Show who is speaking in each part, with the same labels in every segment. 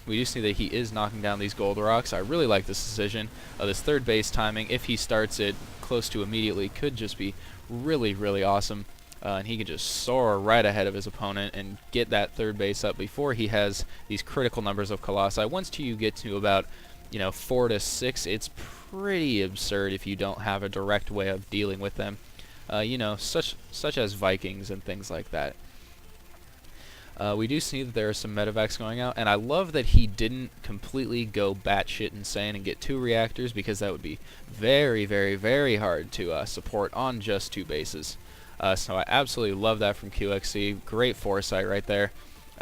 Speaker 1: We do see that he is knocking down these gold rocks. I really like this decision. This third base timing, if he starts it close to immediately, could just be really, really awesome. And he could just soar right ahead of his opponent and get that third base up before he has these critical numbers of Colossi. Once you get to about 4 to 6, it's pretty absurd if you don't have a direct way of dealing with them. Such as Vikings and things like that. We do see that there are some medevacs going out, and I love that he didn't completely go batshit insane and get 2 reactors, because that would be very, very, very hard to support on just 2 bases. So I absolutely love that from QXC. Great foresight right there.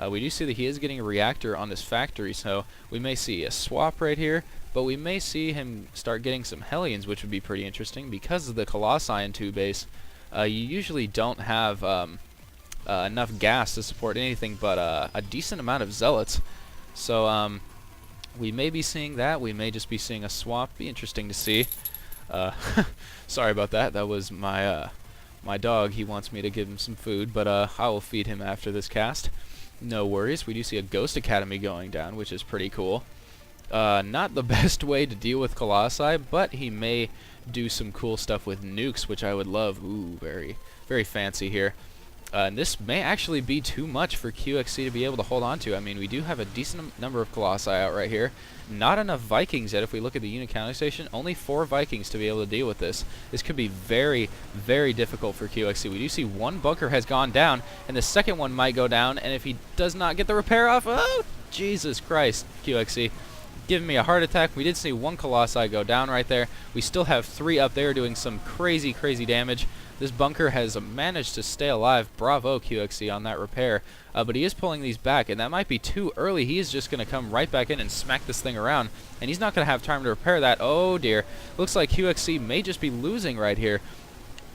Speaker 1: We do see that he is getting a reactor on this factory, so we may see a swap right here, but we may see him start getting some Hellions, which would be pretty interesting. Because of the Colossi in 2 base, you usually don't have enough gas to support anything but a decent amount of Zealots. So we may be seeing that. We may just be seeing a swap. Be interesting to see. Sorry about that. That was my my dog. He wants me to give him some food, but I will feed him after this cast. No worries. We do see a Ghost Academy going down, which is pretty cool. Not the best way to deal with Colossi, but he may do some cool stuff with nukes, which I would love. Ooh, very, very fancy here. And this may actually be too much for QXC to be able to hold on to. I mean, we do have a decent number of Colossi out right here. Not enough Vikings yet. If we look at the unit counting station, only 4 Vikings to be able to deal with this. This could be very, very difficult for QXC. We do see 1 bunker has gone down, and the second one might go down, and if he does not get the repair off, oh, Jesus Christ, QXC. Giving me a heart attack. We did see 1 Colossi go down right there. We still have 3 up there doing some crazy, crazy damage. This bunker has managed to stay alive. Bravo, QXC, on that repair. But he is pulling these back, and that might be too early. He is just going to come right back in and smack this thing around, and he's not going to have time to repair that. Oh, dear. Looks like QXC may just be losing right here.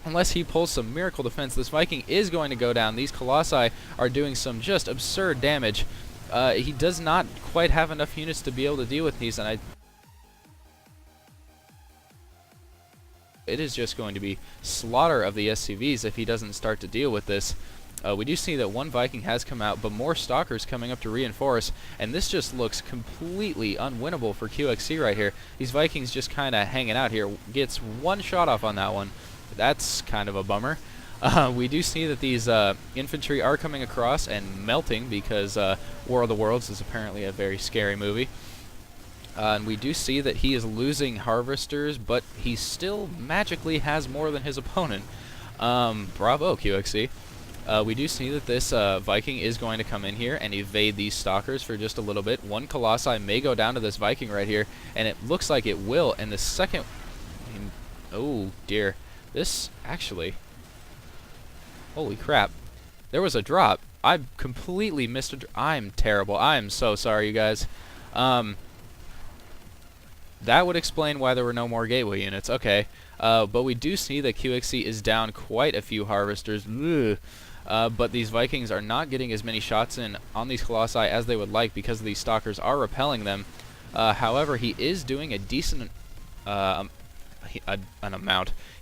Speaker 1: Unless he pulls some miracle defense, this Viking is going to go down. These Colossi are doing some just absurd damage. He does not quite have enough units to be able to deal with these, and it is just going to be slaughter of the SCVs if he doesn't start to deal with this. We do see that 1 Viking has come out, but more Stalkers coming up to reinforce, and this just looks completely unwinnable for QXC right here. These Vikings just kind of hanging out here. Gets 1 shot off on that one. That's kind of a bummer. We do see that these infantry are coming across and melting, because War of the Worlds is apparently a very scary movie. And we do see that he is losing harvesters, but he still magically has more than his opponent. Bravo, QXC. We do see that this Viking is going to come in here and evade these Stalkers for just a little bit. 1 Colossi may go down to this Viking right here, and it looks like it will. And the second... oh, dear. This actually... holy crap. There was a drop. I completely missed a I'm terrible. I'm so sorry, you guys. That would explain why there were no more gateway units. Okay. But we do see that QXC is down quite a few harvesters. But these Vikings are not getting as many shots in on these Colossi as they would like, because these Stalkers are repelling them. However, he is doing a decent...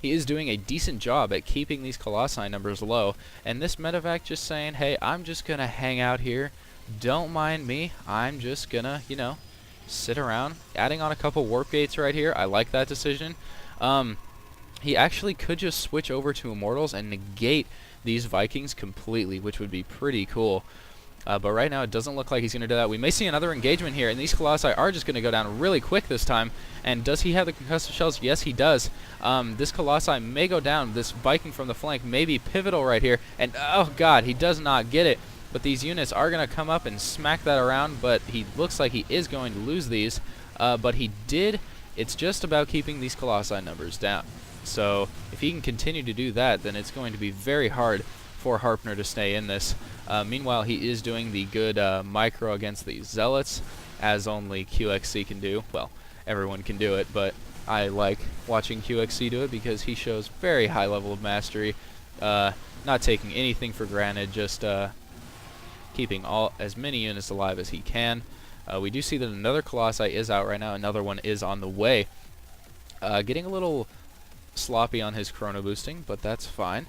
Speaker 1: He is doing a decent job at keeping these Colossi numbers low, and this medevac just saying, hey, I'm just gonna hang out here, don't mind me, I'm just gonna, sit around. Adding on a couple warp gates right here, I like that decision. He actually could just switch over to Immortals and negate these Vikings completely, which would be pretty cool. But right now it doesn't look like he's going to do that. We may see another engagement here, and these Colossi are just going to go down really quick this time. And does he have the concussive shells? Yes, he does. This Colossi may go down. This Viking from the flank may be pivotal right here. And, oh god, he does not get it. But these units are going to come up and smack that around, but he looks like he is going to lose these. But he did. It's just about keeping these Colossi numbers down. So if he can continue to do that, then it's going to be very hard for Harpner to stay in this. Meanwhile, he is doing the good micro against these Zealots, as only QXC can do. Well, everyone can do it, but I like watching QXC do it because he shows very high level of mastery, not taking anything for granted, just keeping as many units alive as he can. We do see that another Colossi is out right now, another one is on the way. Getting a little sloppy on his chrono boosting, but that's fine.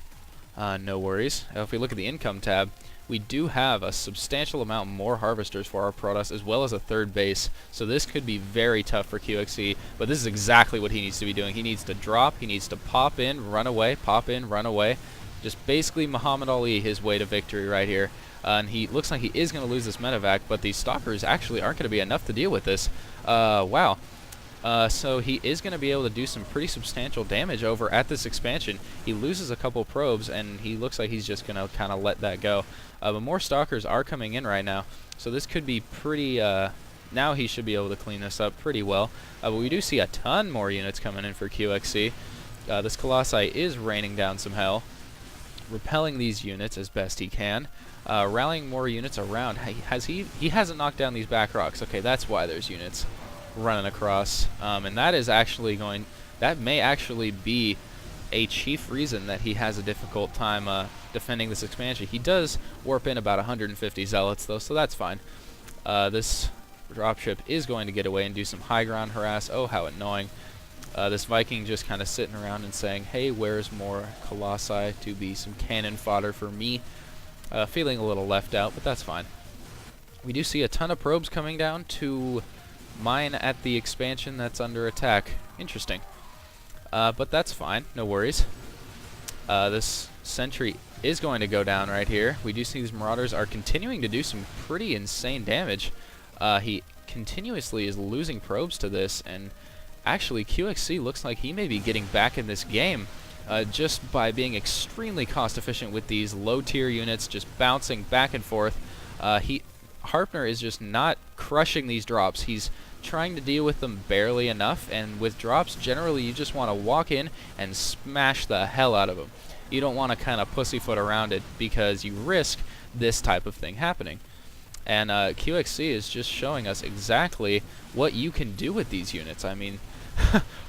Speaker 1: No worries. If we look at the income tab, we do have a substantial amount more harvesters for our Protoss, as well as a third base, so this could be very tough for QXC, but this is exactly what he needs to be doing. He needs to drop, he needs to pop in, run away, pop in, run away. Just basically Muhammad Ali his way to victory right here. And he looks like he is going to lose this medevac, but these stalkers actually aren't going to be enough to deal with this. Wow. So he is going to be able to do some pretty substantial damage over at this expansion. He loses a couple probes, and he looks like he's just going to kind of let that go. But more stalkers are coming in right now, so this could be pretty... now he should be able to clean this up pretty well. But we do see a ton more units coming in for QXC. This Colossi is raining down some hell, repelling these units as best he can. Rallying more units around. He hasn't knocked down these back rocks. Okay, that's why there's units running across, and that may actually be a chief reason that he has a difficult time defending this expansion. He does warp in about 150 zealots though, so that's fine. This dropship is going to get away and do some high ground harass. Oh, how annoying. This Viking just kind of sitting around and saying, hey, where's more Colossi to be some cannon fodder for me? Feeling a little left out, but that's fine. We do see a ton of probes coming down to mine at the expansion that's under attack. Interesting. But that's fine. No worries. This sentry is going to go down right here. We do see these marauders are continuing to do some pretty insane damage. He continuously is losing probes to this, and actually QXC looks like he may be getting back in this game just by being extremely cost efficient with these low tier units just bouncing back and forth. Harpner is just not crushing these drops. He's trying to deal with them barely enough, and with drops generally you just want to walk in and smash the hell out of them. You don't want to kind of pussyfoot around it because you risk this type of thing happening. And QXC is just showing us exactly what you can do with these units. I mean,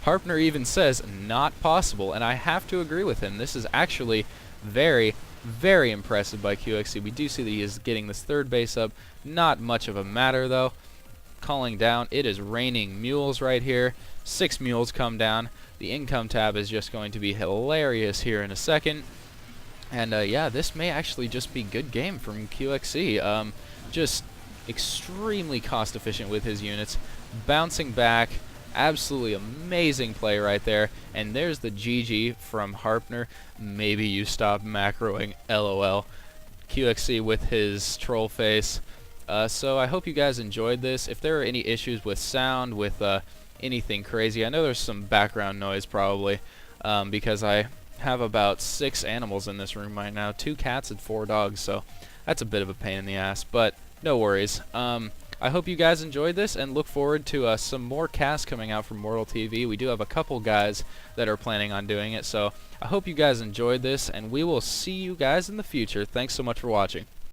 Speaker 1: Harpner even says not possible, and I have to agree with him. This is actually very, very impressive by QXC. We do see that he is getting this third base up. Not much of a matter though. Calling down, it is raining mules right here. 6 mules come down. The income tab is just going to be hilarious here in a second. And yeah, this may actually just be good game from QXC. Just extremely cost efficient with his units, bouncing back. Absolutely amazing play right there. And there's the GG from Harpner. Maybe you stop macroing, LOL. QXC with his troll face. So I hope you guys enjoyed this. If there are any issues with sound, with anything crazy, I know there's some background noise probably, because I have about 6 animals in this room right now, 2 cats and 4 dogs, so that's a bit of a pain in the ass, but no worries. I hope you guys enjoyed this, and look forward to some more casts coming out from Mortal TV. We do have a couple guys that are planning on doing it, so I hope you guys enjoyed this, and we will see you guys in the future. Thanks so much for watching.